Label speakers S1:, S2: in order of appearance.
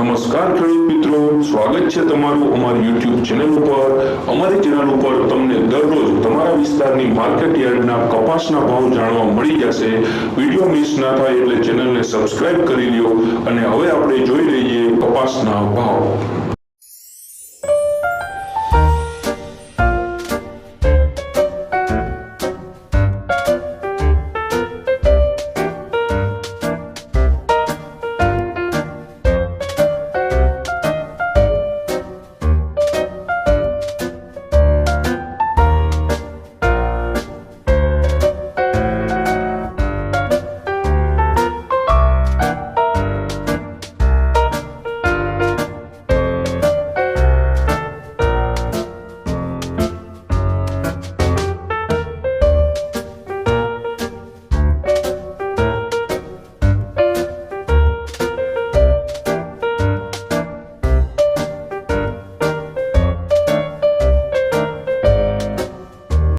S1: નમસ્કાર ખેડૂત મિત્રો, સ્વાગત છે તમારું અમારી YouTube ચેનલ ઉપર। અમારી ચેનલ ઉપર તમને દરરોજ તમારા વિસ્તારની માર્કેટ યાર્ડના કપાસના ભાવ જાણવા મળી જશે। વિડિયો મિસ ના થાય એટલે ચેનલને સબસ્ક્રાઇબ કરી લ્યો। અને હવે આપણે જોઈ લઈએ કપાસના ભાવ।